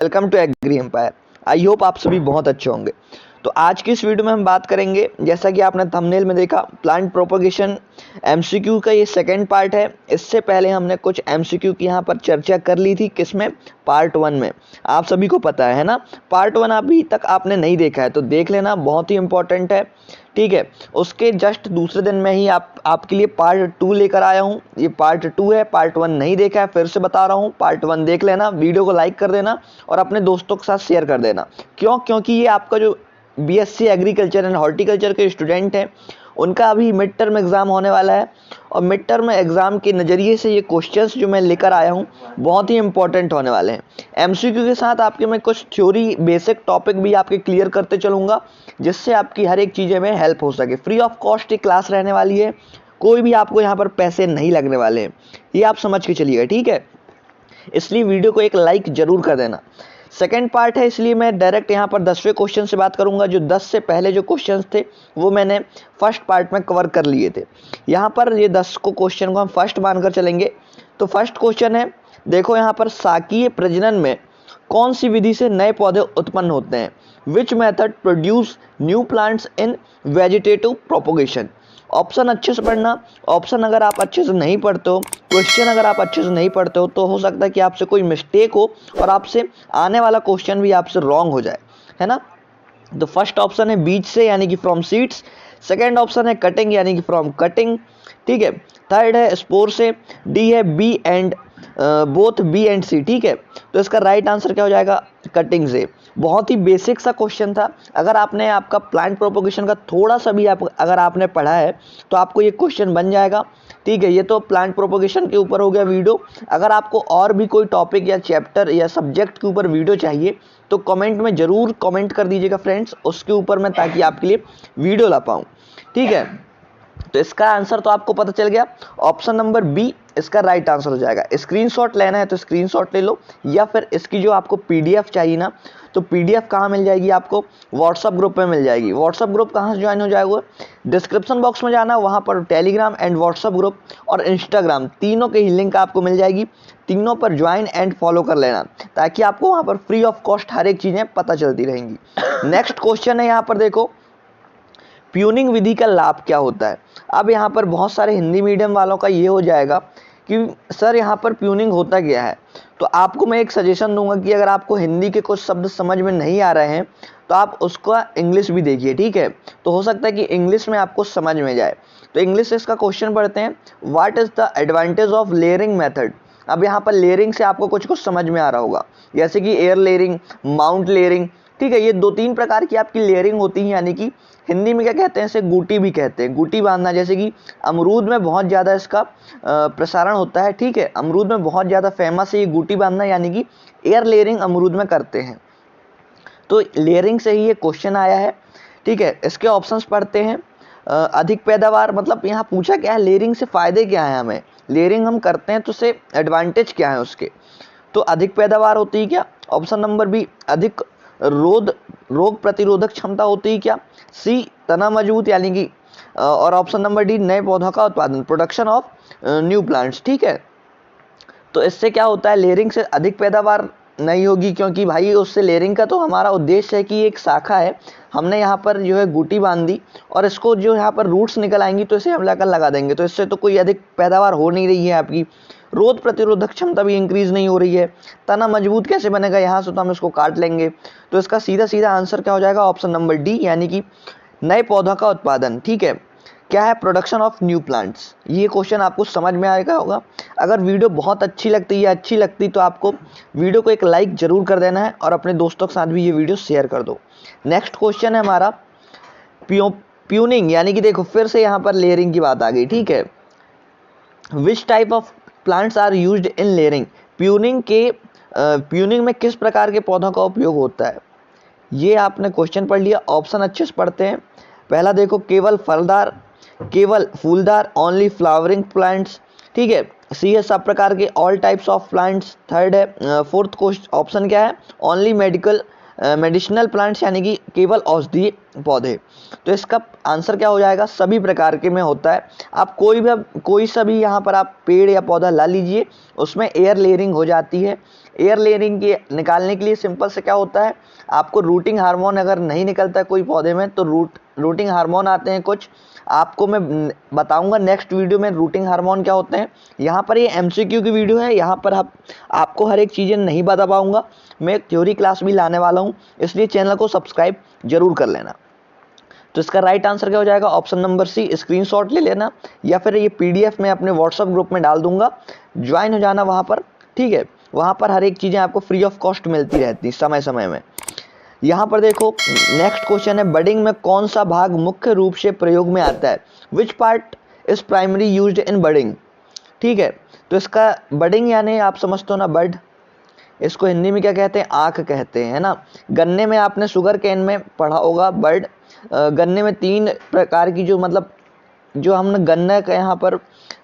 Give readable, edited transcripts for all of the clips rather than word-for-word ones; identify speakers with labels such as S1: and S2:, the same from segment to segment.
S1: Welcome to Agri Empire. I hope आप सभी बहुत अच्छे होंगे। तो आज की इस वीडियो में हम बात करेंगे, जैसा कि आपने थंबनेल में देखा, प्लांट प्रोपगेशन एमसीक्यू का ये सेकंड पार्ट है। इससे पहले हमने कुछ एमसीक्यू की यहाँ पर चर्चा कर ली थी, किसमें, पार्ट 1 में। आप सभी को पता है ना, पार्ट 1 अभी तक आपने नहीं देखा है तो देख लेना, बहुत ही इंपॉर्टेंट है। ठीक है, उसके जस्ट दूसरे दिन में ही आपके लिए पार्ट 2 लेकर आया हूँ। ये पार्ट 2 है, पार्ट 1 नहीं देखा है फिर से बता रहा हूँ, पार्ट 1 देख लेना, वीडियो को लाइक कर देना और अपने दोस्तों के साथ शेयर कर देना। क्योंकि ये आपका जो बीएससी एग्रीकल्चर एंड हॉर्टिकल्चर के स्टूडेंट हैं, उनका अभी मिड टर्म एग्ज़ाम होने वाला है और मिड टर्म एग्ज़ाम के नज़रिए से ये क्वेश्चंस जो मैं लेकर आया हूँ बहुत ही इंपॉर्टेंट होने वाले हैं। एमसीक्यू के साथ आपके मैं कुछ थ्योरी बेसिक टॉपिक भी आपके क्लियर करते चलूँगा, जिससे आपकी हर एक चीज़ें में हेल्प हो सके। फ्री ऑफ कॉस्ट एक क्लास रहने वाली है, कोई भी आपको यहाँ पर पैसे नहीं लगने वाले हैं, ये आप समझ के चलिएगा। ठीक है, इसलिए वीडियो को एक लाइक ज़रूर कर देना। सेकेंड पार्ट है, इसलिए मैं डायरेक्ट यहाँ पर 10वें क्वेश्चन से बात करूँगा। जो 10 से पहले जो क्वेश्चंस थे वो मैंने फर्स्ट पार्ट में कवर कर लिए थे। यहाँ पर ये 10 को क्वेश्चन को हम फर्स्ट मानकर चलेंगे। तो फर्स्ट क्वेश्चन है, देखो यहाँ पर, शाकीय प्रजनन में कौन सी विधि से नए पौधे उत्पन्न होते हैं? Which method produce new plants in vegetative propagation? Option अच्छे से पढ़ना। ऑप्शन अगर आप अच्छे से नहीं पढ़ते हो, क्वेश्चन अगर आप अच्छे से नहीं पढ़ते हो, तो हो सकता है कि आपसे कोई मिस्टेक हो और आपसे आने वाला क्वेश्चन भी आपसे रॉन्ग हो जाए, है ना। तो फर्स्ट ऑप्शन है बीज से, यानी कि फ्रॉम सीड्स। सेकेंड ऑप्शन है कटिंग, यानी कि फ्रॉम कटिंग। ठीक है, थर्ड है स्पोर से। डी है B and both B and C. ठीक है, तो इसका राइट आंसर क्या हो जाएगा? कटिंग से। बहुत ही बेसिक सा क्वेश्चन था। अगर आपने आपका प्लांट प्रोपोगेशन का थोड़ा सा भी अगर आपने पढ़ा है तो आपको ये क्वेश्चन बन जाएगा। ठीक है, ये तो प्लांट प्रोपोगेशन के ऊपर हो गया वीडियो। अगर आपको और भी कोई टॉपिक या चैप्टर या सब्जेक्ट के ऊपर वीडियो चाहिए तो कमेंट में ज़रूर कमेंट कर दीजिएगा फ्रेंड्स, उसके ऊपर मैं, ताकि आपके लिए वीडियो ला पाऊँ। ठीक है, तो इसका आंसर तो आपको पता चल गया, ऑप्शन नंबर बी इसका राइट आंसर हो जाएगा। स्क्रीनशॉट लेना है तो स्क्रीनशॉट ले लो, या फिर इसकी जो आपको पीडीएफ चाहिए ना, तो पीडीएफ कहाँ मिल जाएगी आपको? व्हाट्सअप ग्रुप में मिल जाएगी। व्हाट्सअप ग्रुप कहाँ से ज्वाइन हो जाएगा? डिस्क्रिप्शन बॉक्स में जाना, वहाँ पर टेलीग्राम एंड व्हाट्सअप ग्रुप और इंस्टाग्राम, तीनों के ही लिंक आपको मिल जाएगी। तीनों पर ज्वाइन एंड फॉलो कर लेना, ताकि आपको वहाँ पर फ्री ऑफ कॉस्ट हर एक चीज़ें पता चलती रहेंगी। नेक्स्ट क्वेश्चन है, यहाँ पर देखो, प्यूनिंग विधि का लाभ क्या होता है? अब यहाँ पर बहुत सारे हिंदी मीडियम वालों का ये हो जाएगा कि सर यहाँ पर प्यूनिंग होता क्या है। तो आपको मैं एक सजेशन दूंगा कि अगर आपको हिंदी के कुछ शब्द समझ में नहीं आ रहे हैं तो आप उसका इंग्लिश भी देखिए। ठीक है, तो हो सकता है कि इंग्लिश में आपको समझ में जाए। तो इंग्लिश से इसका क्वेश्चन पढ़ते हैं, what is the advantage of layering method? अब यहाँ पर लेयरिंग से आपको कुछ कुछ समझ में आ रहा होगा, जैसे कि एयर लेयरिंग, माउंट लेयरिंग। ठीक है, ये 2-3 प्रकार की आपकी लेयरिंग होती है, यानी कि हिंदी में क्या कहते हैं, इसे गुटी भी कहते हैं, गुटी बांधना। जैसे कि अमरूद में बहुत ज़्यादा इसका प्रसारण होता है। ठीक है, अमरूद में बहुत ज़्यादा फेमस है ये गुटी बांधना, यानी कि एयर लेयरिंग अमरूद में करते हैं। तो लेयरिंग से ही ये क्वेश्चन आया है। ठीक है, इसके ऑप्शंस पढ़ते हैं। अधिक पैदावार, मतलब यहाँ पूछा क्या है, लेयरिंग से फ़ायदे क्या हैं हमें? लेयरिंग हम करते हैं तो उससे एडवांटेज क्या है उसके? तो अधिक पैदावार होती है क्या? ऑप्शन नंबर बी, अधिक रोग प्रतिरोधक क्षमता होती है क्या? सी, तना मजबूत, यानी कि और ऑप्शन नंबर डी, नए पौधों का उत्पादन, प्रोडक्शन ऑफ न्यू प्लांट्स। ठीक है, तो इससे क्या होता है, लेयरिंग से अधिक पैदावार नहीं होगी, क्योंकि भाई उससे लेयरिंग का तो हमारा उद्देश्य है कि एक शाखा है, हमने यहाँ पर जो है गुटी बांध दी और इसको जो यहाँ पर रूट्स निकल आएंगी तो इसे हम लाकर लगा देंगे, तो इससे तो कोई अधिक पैदावार हो नहीं रही है आपकी। रोग प्रतिरोधक क्षमता भी इंक्रीज नहीं हो रही है। तना मजबूत कैसे बनेगा? यहाँ से तो हम इसको काट लेंगे। तो इसका सीधा सीधा आंसर क्या हो जाएगा? ऑप्शन नंबर डी, यानी कि नए पौधों का उत्पादन। ठीक है, क्या है? Production of new plants. ये क्वेश्चन आपको समझ में आएगा होगा। अगर वीडियो बहुत अच्छी लगती तो आपको वीडियो को एक लाइक जरूर कर देना है और अपने दोस्तों के साथ भी ये वीडियो शेयर कर दो। नेक्स्ट क्वेश्चन है हमारा प्यूनिंग, यानी कि देखो फिर से यहाँ पर लेयरिंग की बात आ गई। ठीक है, which type of plants are used in layering? Pruning में किस प्रकार के पौधों का उपयोग होता है? ये आपने क्वेश्चन पढ़ लिया। ऑप्शन अच्छे से पढ़ते हैं। पहला देखो, केवल फलदार, केवल फूलदार, ओनली फ्लावरिंग प्लांट्स। ठीक है, सी है सब प्रकार के, all types of plants. Third है, फोर्थ क्वेश्चन ऑप्शन क्या है? ओनली मेडिसिनल प्लांट्स, यानी कि केवल औषधीय पौधे। तो इसका आंसर क्या हो जाएगा? सभी प्रकार के में होता है। आप कोई सा भी यहाँ पर आप पेड़ या पौधा ला लीजिए, उसमें एयर लेयरिंग हो जाती है। एयर लेयरिंग की निकालने के लिए सिंपल से क्या होता है, आपको रूटिंग हार्मोन अगर नहीं निकलता है कोई पौधे में तो रूटिंग हार्मोन आते हैं कुछ, आपको मैं बताऊंगा नेक्स्ट वीडियो में रूटिंग हार्मोन क्या होते हैं। यहाँ पर ये एमसीक्यू की वीडियो है, यहाँ पर आपको हर एक चीज़ें नहीं बता पाऊंगा, मैं एक थ्योरी क्लास भी लाने वाला हूँ, इसलिए चैनल को सब्सक्राइब जरूर कर लेना। तो इसका राइट आंसर क्या हो जाएगा, ऑप्शन नंबर सी, स्क्रीनशॉट ले लेना या फिर ये पीडीएफ में अपने व्हाट्सएप ग्रुप में डाल दूंगा, ज्वाइन हो जाना वहाँ पर, ठीक है। वहाँ पर हर एक चीज़ें आपको फ्री ऑफ कॉस्ट मिलती रहती समय समय में। यहाँ पर देखो नेक्स्ट क्वेश्चन है, बडिंग में कौन सा भाग मुख्य रूप से प्रयोग में आता है, which part is primary used in budding, ठीक है। तो इसका बडिंग यानी आप समझते हो ना बड, इसको हिंदी में क्या कहते हैं, आँख कहते हैं, है ना। गन्ने में आपने शुगर केन में पढ़ा होगा बर्ड, गन्ने में 3 प्रकार की जो मतलब जो हम गन्ने का यहाँ पर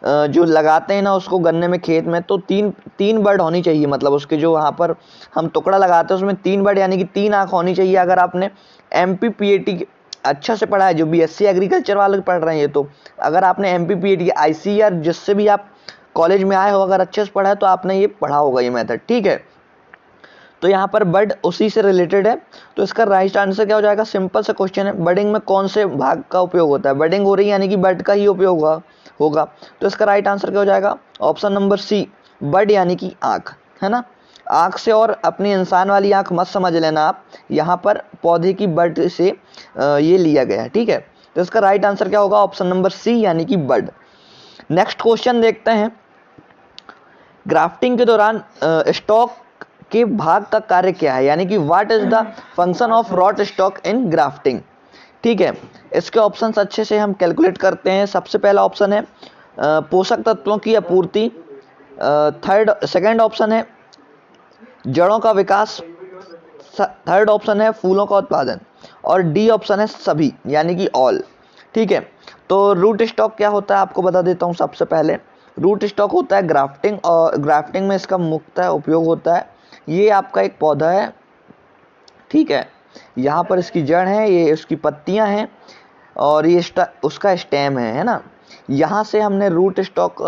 S1: जो लगाते हैं ना उसको गन्ने में खेत में, तो तीन बर्ड होनी चाहिए, मतलब उसके जो वहाँ पर हम टुकड़ा लगाते हैं उसमें 3 बर्ड यानी कि 3 आँख होनी चाहिए। अगर आपने MPPAT अच्छा से पढ़ा है, जो BSc एग्रीकल्चर वाले पढ़ रहे हैं, तो अगर आपने MPPAT IC या जिससे भी आप कॉलेज में आए हो अगर अच्छे से पढ़ा है तो आपने ये पढ़ा होगा ये मेथड, ठीक है। तो यहाँ पर बर्ड उसी से रिलेटेड है, तो इसका राइट आंसर क्या हो जाएगा, सिंपल सा क्वेश्चन है, बर्डिंग में कौन से भाग का उपयोग होता है, बर्डिंग हो रही है यानी कि बर्ड का ही उपयोग होगा। तो इसका राइट आंसर क्या हो जाएगा, ऑप्शन नंबर सी, बर्ड यानी कि आँख, है ना। आँख से, और अपनी इंसान वाली आँख मत समझ लेना आप, यहाँ पर पौधे की बर्ड से ये लिया गया है, ठीक है। तो इसका राइट आंसर क्या होगा, ऑप्शन नंबर सी यानी कि बर्ड। नेक्स्ट क्वेश्चन देखते हैं, ग्राफ्टिंग के दौरान स्टॉक के भाग का कार्य क्या है, यानी कि what is the function of root stock in grafting, ठीक है। इसके ऑप्शंस अच्छे से हम कैलकुलेट करते हैं। सबसे पहला ऑप्शन है पोषक तत्वों की आपूर्ति, सेकंड ऑप्शन है जड़ों का विकास, थर्ड ऑप्शन है फूलों का उत्पादन, और डी ऑप्शन है सभी यानी कि ऑल, ठीक है। तो रूट स्टॉक क्या होता है आपको बता देता हूँ। सबसे पहले रूट स्टॉक होता है ग्राफ्टिंग, और ग्राफ्टिंग में इसका मुख्यतः उपयोग होता है, ये आपका एक पौधा है, ठीक है, यहाँ पर इसकी जड़ है, ये उसकी पत्तियाँ हैं, और ये उसका स्टेम है ना। यहाँ से हमने रूट स्टॉक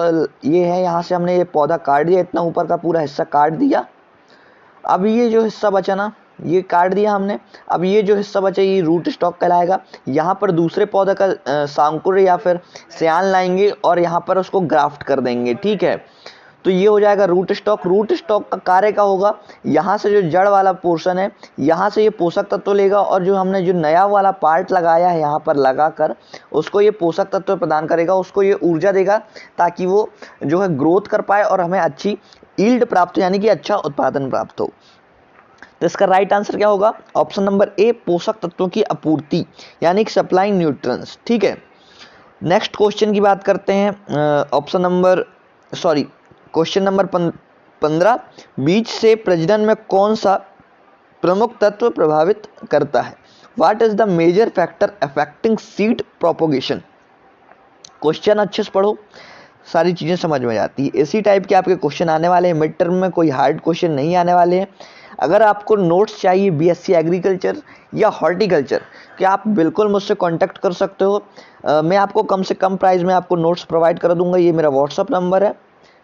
S1: ये है, यहाँ से हमने ये पौधा काट दिया, इतना ऊपर का पूरा हिस्सा काट दिया। अब ये जो हिस्सा बचा ना, ये काट दिया हमने, अब ये जो हिस्सा बचा ये रूट स्टॉक कहलाएगा। यहाँ पर दूसरे पौधे का सांकुर या फिर सियान लाएंगे और यहाँ पर उसको ग्राफ्ट कर देंगे, ठीक है। तो ये हो जाएगा रूट स्टॉक। रूट स्टॉक का कार्य क्या होगा, यहाँ से जो जड़ वाला पोर्शन है यहाँ से ये पोषक तत्व लेगा, और जो हमने जो नया वाला पार्ट लगाया है यहाँ पर लगाकर उसको ये पोषक तत्व प्रदान करेगा, उसको ये ऊर्जा देगा ताकि वो जो है ग्रोथ कर पाए और हमें अच्छी यील्ड प्राप्त हो, यानी कि अच्छा उत्पादन प्राप्त हो। तो इसका राइट आंसर क्या होगा, ऑप्शन नंबर ए, पोषक तत्वों की आपूर्ति यानी कि सप्लाइंग न्यूट्रिएंट्स, ठीक है। नेक्स्ट क्वेश्चन की बात करते हैं, क्वेश्चन नंबर 15, बीज से प्रजनन में कौन सा प्रमुख तत्व प्रभावित करता है, what is the major factor affecting seed propagation. Question अच्छे से पढ़ो, सारी चीज़ें समझ में आती है। इसी टाइप के आपके क्वेश्चन आने वाले हैं, मिड टर्म में कोई हार्ड क्वेश्चन नहीं आने वाले हैं। अगर आपको नोट्स चाहिए BSc एग्रीकल्चर या हॉर्टिकल्चर कि आप बिल्कुल मुझसे कांटेक्ट कर सकते हो, मैं आपको कम से कम प्राइस में आपको नोट्स प्रोवाइड कर दूंगा। ये मेरा व्हाट्सअप नंबर है,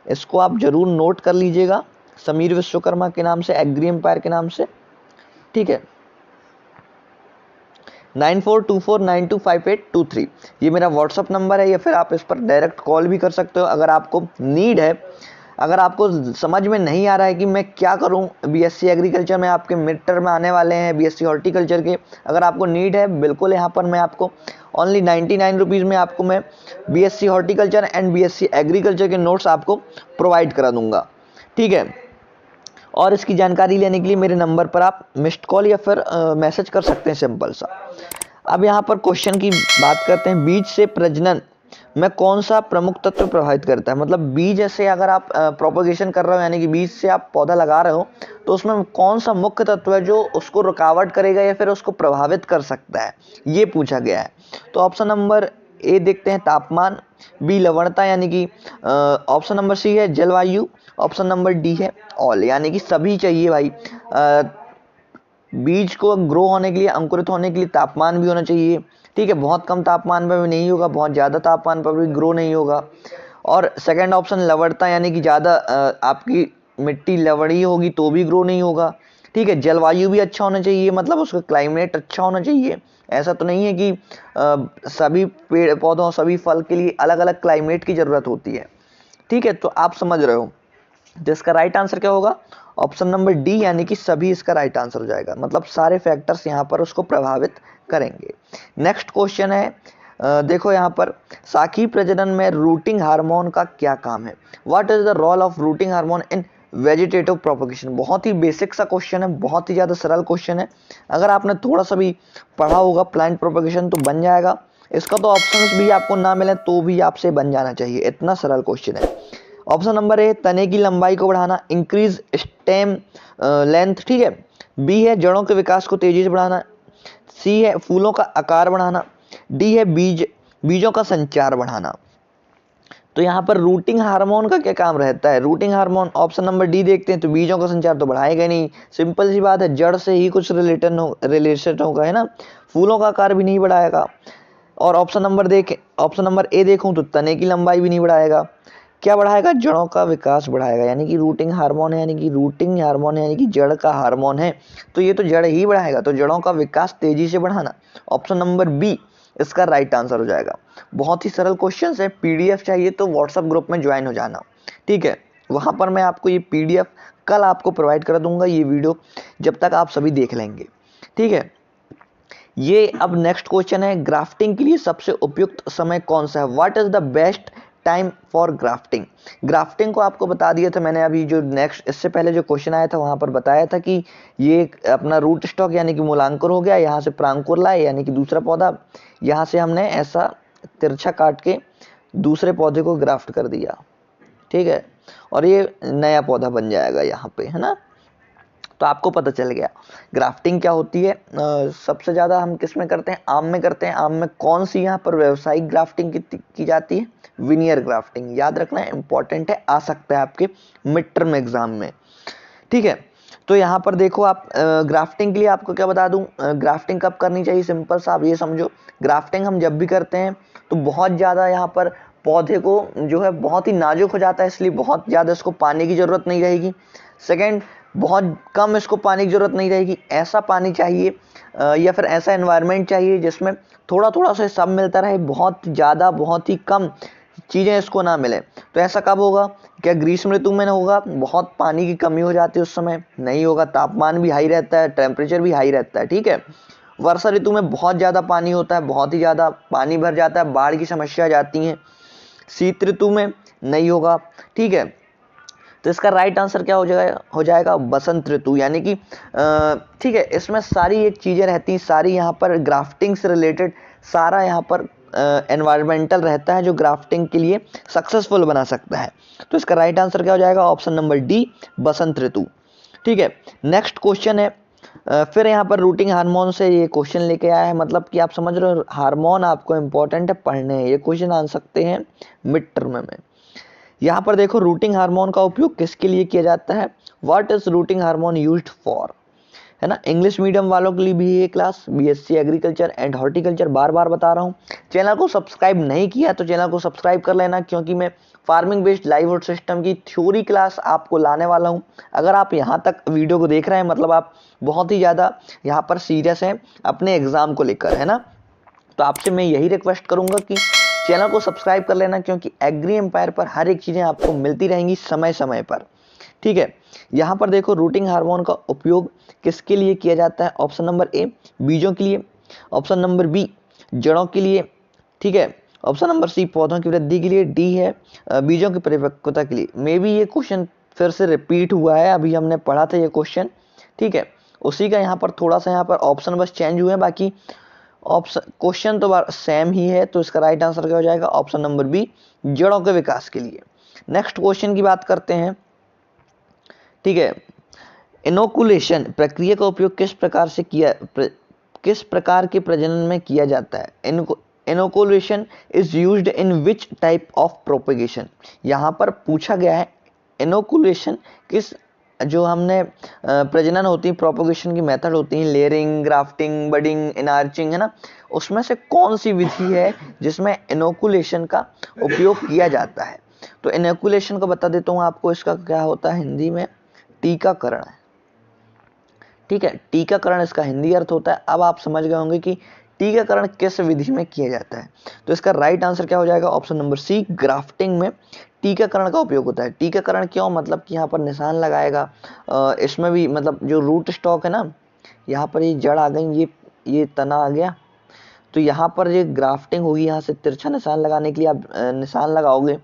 S1: इसको आप ज़रूर नोट कर लीजिएगा, समीर विश्वकर्मा के नाम से, एग्री एम्पायर के नाम से, ठीक है। 9424925823 ये मेरा व्हाट्सअप नंबर है, या फिर आप इस पर डायरेक्ट कॉल भी कर सकते हो। अगर आपको नीड है, अगर आपको समझ में नहीं आ रहा है कि मैं क्या करूं, BSc एग्रीकल्चर में आपके मिड टर्म में आने वाले हैं, BSc हॉर्टिकल्चर के, अगर आपको नीड है बिल्कुल यहाँ पर मैं आपको ओनली 99 रुपीज़ में आपको मैं BSc horticulture and BSc agriculture के नोट्स आपको प्रोवाइड करा दूंगा, ठीक है। और इसकी जानकारी लेने के लिए मेरे नंबर पर आप मिस्ड कॉल या फिर मैसेज कर सकते हैं, सिंपल सा। अब यहाँ पर क्वेश्चन की बात करते हैं, बीज से प्रजनन में कौन सा प्रमुख तत्व प्रभावित करता है, मतलब बीज से अगर आप प्रोपोगेशन कर रहे हो यानी कि बीज से आप पौधा लगा रहे हो, तो उसमें कौन सा मुख्य तत्व है जो उसको रुकावट करेगा या फिर उसको प्रभावित कर सकता है, ये पूछा गया है। तो ऑप्शन नंबर ए देखते हैं, तापमान, बी लवणता यानी कि ऑप्शन नंबर सी है जलवायु, ऑप्शन नंबर डी है ऑल यानी कि सभी चाहिए भाई। बीज को ग्रो होने के लिए, अंकुरित होने के लिए तापमान भी होना चाहिए, ठीक है। बहुत कम तापमान पर भी नहीं होगा, बहुत ज़्यादा तापमान पर भी ग्रो नहीं होगा। और सेकंड ऑप्शन लवणता यानी कि ज़्यादा आपकी मिट्टी लवड़ी होगी तो भी ग्रो नहीं होगा। ठीक है, जलवायु भी अच्छा होना चाहिए, मतलब उसका क्लाइमेट अच्छा होना चाहिए। ऐसा तो नहीं है कि सभी पेड़ पौधों सभी फल के लिए अलग अलग क्लाइमेट की जरूरत होती है। ठीक है, तो आप समझ रहे हो। तो इसका राइट आंसर क्या होगा? ऑप्शन नंबर डी, यानी कि सभी इसका राइट आंसर हो जाएगा, मतलब सारे फैक्टर्स यहाँ पर उसको प्रभावित करेंगे। नेक्स्ट क्वेश्चन है, देखो यहाँ पर शाखी प्रजनन में रूटिंग हार्मोन का क्या काम है? What is the role of rooting hormone in vegetative propagation? बहुत ही बेसिक सा क्वेश्चन है, बहुत ही ज्यादा सरल क्वेश्चन है। अगर आपने थोड़ा सा भी पढ़ा होगा प्लांट प्रोपगेशन तो बन जाएगा। इसका तो ऑप्शंस भी आपको ना मिले तो भी आपसे बन जाना चाहिए, इतना सरल क्वेश्चन है। ऑप्शन नंबर ए, तने की लंबाई को बढ़ाना, इंक्रीज स्टेम लेंथ। ठीक है, बी है जड़ों के विकास को तेजी से बढ़ाना, सी है फूलों का आकार बढ़ाना, डी है बीजों का संचार बढ़ाना। तो यहाँ पर रूटिंग हार्मोन का क्या काम रहता है? Routing hormone option number D देखते हैं तो बीजों का संचार तो बढ़ाएगा नहीं, सिंपल सी बात है, जड़ से ही कुछ रिलेशन होगा, है ना। फूलों का आकार भी नहीं बढ़ाएगा। और ऑप्शन नंबर ए देखूं तो तने की लंबाई भी नहीं बढ़ाएगा। क्या बढ़ाएगा? जड़ों का विकास बढ़ाएगा, यानी कि रूटिंग हार्मोन है, यानी कि जड़ का हार्मोन है, तो ये तो जड़ ही बढ़ाएगा, तो जड़ों का विकास तेजी से बढ़ाना। ऑप्शन नंबर बी इसका राइट आंसर हो जाएगा। बहुत ही सरल क्वेश्चन है, पीडीएफ चाहिए तो व्हाट्सएप ग्रुप में ज्वाइन हो जाना। ठीक है, वहां पर मैं आपको ये पीडीएफ कल आपको प्रोवाइड कर दूंगा, ये वीडियो जब तक आप सभी देख लेंगे। ठीक है, ये अब नेक्स्ट क्वेश्चन है, ग्राफ्टिंग के लिए सबसे उपयुक्त समय कौन सा है? What is the best time for grafting? Grafting को आपको बता दिया था मैंने, अभी जो नेक्स्ट इससे पहले जो क्वेश्चन आया था वहां पर बताया था कि ये अपना रूट स्टॉक यानी कि मूलांकुर हो गया, यहाँ से प्रांकुर लाए यानी कि दूसरा पौधा, यहाँ से हमने ऐसा तिरछा काट के दूसरे पौधे को ग्राफ्ट कर दिया। ठीक है, और ये नया पौधा बन जाएगा यहाँ पे, है ना। तो आपको पता चल गया ग्राफ्टिंग क्या होती है। सबसे ज़्यादा हम किस में करते हैं? आम में करते हैं। आम में कौन सी यहाँ पर व्यावसायिक ग्राफ्टिंग की जाती है? Veneer grafting. याद रखना है, इंपॉर्टेंट है, आ सकता है आपके मिड टर्म एग्जाम में। ठीक है, तो यहाँ पर देखो आप ग्राफ्टिंग के लिए आपको क्या बता दूं, ग्राफ्टिंग कब करनी चाहिए? सिंपल सा आप ये समझो, ग्राफ्टिंग हम जब भी करते हैं तो बहुत ज़्यादा यहाँ पर पौधे को जो है बहुत ही नाजुक हो जाता है, इसलिए बहुत ज़्यादा इसको पानी की ज़रूरत नहीं रहेगी। सेकेंड, बहुत कम इसको पानी की ज़रूरत नहीं रहेगी। ऐसा पानी चाहिए या फिर ऐसा एनवायरनमेंट चाहिए जिसमें थोड़ा थोड़ा सा सब मिलता रहे, बहुत ज़्यादा बहुत ही कम चीज़ें इसको ना मिले। तो ऐसा कब होगा? क्या ग्रीष्म ऋतु में होगा? बहुत पानी की कमी हो जाती है उस समय, नहीं होगा, तापमान भी हाई रहता है, टेम्परेचर भी हाई रहता है। ठीक है, वर्षा ऋतु में बहुत ज़्यादा पानी होता है, बहुत ही ज़्यादा पानी भर जाता है, बाढ़ की समस्या आ जाती हैं। शीत ऋतु में नहीं होगा। ठीक है, तो इसका राइट आंसर क्या हो जाएगा? बसंत ऋतु, यानी कि ठीक है, इसमें सारी एक चीज़ें रहती हैं, सारी यहाँ पर ग्राफ्टिंग से रिलेटेड सारा यहाँ पर एनवायरमेंटल रहता है जो ग्राफ्टिंग के लिए सक्सेसफुल बना सकता है। तो इसका राइट आंसर क्या हो जाएगा? ऑप्शन नंबर डी, बसंत ऋतु। ठीक है, नेक्स्ट क्वेश्चन है, फिर यहाँ पर रूटिंग हार्मोन से ये क्वेश्चन लेके आया है, मतलब कि आप समझ रहे हो हार्मोन आपको इंपॉर्टेंट है, पढ़ने हैं, ये क्वेश्चन आ सकते हैं मिड टर्म में। यहाँ पर देखो, रूटिंग हार्मोन का उपयोग किसके लिए किया जाता है? What is rooting hormone used for, है ना। इंग्लिश मीडियम वालों के लिए भी ये class, BSc agriculture and horticulture, बार बार बता रहा हूँ। चैनल को सब्सक्राइब नहीं किया तो चैनल को सब्सक्राइब कर लेना, क्योंकि मैं फार्मिंग बेस्ड लाइवहुड सिस्टम की थ्योरी क्लास आपको लाने वाला हूँ। अगर आप यहाँ तक वीडियो को देख रहे हैं, मतलब आप बहुत ही ज़्यादा यहाँ पर सीरियस हैं अपने एग्जाम को लेकर, है ना। तो आपसे मैं यही रिक्वेस्ट करूंगा कि चैनल को सब्सक्राइब कर लेना, क्योंकि एग्री एम्पायर पर हर एक चीज़ें आपको मिलती रहेंगी समय समय पर। ठीक है, यहाँ पर देखो, रूटिंग हार्मोन का उपयोग किसके लिए किया जाता है? ऑप्शन नंबर ए, बीजों के लिए। ऑप्शन नंबर बी, जड़ों के लिए। ठीक है, ऑप्शन नंबर सी, पौधों की वृद्धि के लिए। डी है बीजों की परिपक्वता के लिए। मे बी ये क्वेश्चन फिर से रिपीट हुआ है, अभी हमने पढ़ा था ये क्वेश्चन। ठीक है, उसी का यहाँ पर थोड़ा सा यहाँ पर ऑप्शन बस चेंज हुए हैं, बाकी ऑप्शन क्वेश्चन तो सेम ही है। तो इसका राइट आंसर क्या हो जाएगा? ऑप्शन नंबर बी, जड़ों के विकास के लिए। नेक्स्ट क्वेश्चन की बात करते हैं। ठीक है, इनोकुलेशन प्रक्रिया का उपयोग किस प्रकार के प्रजनन में किया जाता है? Inoculation is used in which type of propagation? यहाँ पर पूछा गया है इनोकुलेशन किस, जो हमने प्रजनन होती है, प्रोपोगेशन की मेथड होती है, लेयरिंग, ग्राफ्टिंग, बडिंग, इनार्चिंग, है ना, उसमें से कौन सी विधि है जिसमें इनोकुलेशन का उपयोग किया जाता है? तो इनोकुलेशन को बता देता हूँ आपको, इसका क्या होता है हिंदी में, टीकाकरण है। ठीक है, टीकाकरण इसका हिंदी अर्थ होता है। अब आप समझ गए होंगे कि टीकाकरण किस विधि में किया जाता है। तो इसका राइट आंसर क्या हो जाएगा, ऑप्शन नंबर सी, ग्राफ्टिंग में टीकाकरण का उपयोग होता है। टीकाकरण क्यों, मतलब कि यहाँ पर निशान लगाएगा, इसमें भी मतलब जो रूट स्टॉक है ना, यहाँ पर ये जड़ आ गई, ये तना आ गया, तो यहाँ पर ये ग्राफ्टिंग होगी, यहाँ से तिरछा निशान लगाने के लिए आप निशान लगाओगे,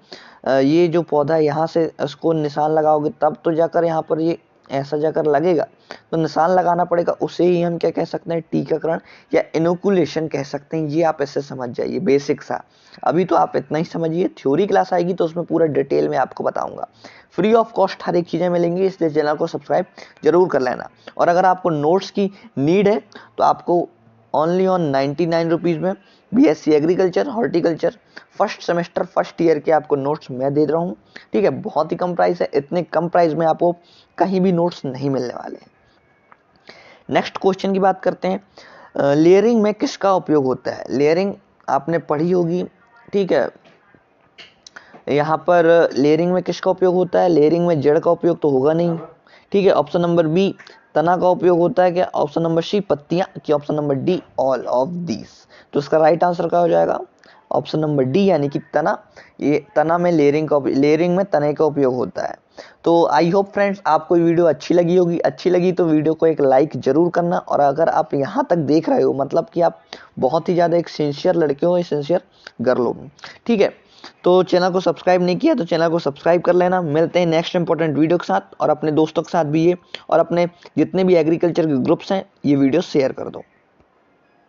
S1: ये जो पौधा है यहाँ से उसको निशान लगाओगे, तब तो जाकर यहाँ पर ये ऐसा जाकर लगेगा, तो निशान लगाना पड़ेगा, उसे ही हम क्या कह सकते हैं, टीकाकरण या इनोकुलेशन कह सकते हैं। ये आप इससे समझ जाइए, बेसिक सा। अभी तो आप इतना ही समझिए, थ्योरी क्लास आएगी तो उसमें पूरा डिटेल में आपको बताऊंगा। फ्री ऑफ कॉस्ट हर एक चीज़ें मिलेंगी, इसलिए चैनल को सब्सक्राइब जरूर कर लेना। और अगर आपको नोट्स की नीड है तो आपको ओनली ऑन 99 रुपीज़ में BSc agriculture horticulture first semester first year के आपको नोट्स मैं दे रहा हूँ। ठीक है, बहुत ही कम प्राइस है, इतने कम प्राइस में आपको कहीं भी नोट्स नहीं मिलने वाले हैं। नेक्स्ट क्वेश्चन की बात करते हैं, लेयरिंग में किसका उपयोग होता है। लेयरिंग आपने पढ़ी होगी, ठीक है। यहाँ पर लेयरिंग में किसका उपयोग होता है, लेयरिंग में जड़ का उपयोग तो होगा नहीं। ठीक है, ऑप्शन नंबर बी, तना का उपयोग होता है क्या, ऑप्शन नंबर सी, पत्तियां, कि option number D, all of these. तो इसका राइट आंसर क्या हो जाएगा, ऑप्शन नंबर डी, यानी कि तना। ये तना में लेयरिंग में तने का उपयोग होता है। तो आई होप फ्रेंड्स आपको वीडियो अच्छी लगी होगी। अच्छी लगी तो वीडियो को एक लाइक जरूर करना, और अगर आप यहाँ तक देख रहे हो मतलब कि आप बहुत ही ज़्यादा एक सिंसियर लड़के हो, सिंसियर गर्ल हो। ठीक है, तो चैनल को सब्सक्राइब नहीं किया तो चैनल को सब्सक्राइब कर लेना। मिलते हैं नेक्स्ट इंपॉर्टेंट वीडियो के साथ, और अपने दोस्तों के साथ भी ये, और अपने जितने भी एग्रीकल्चर के ग्रुप्स हैं ये वीडियो शेयर कर दो।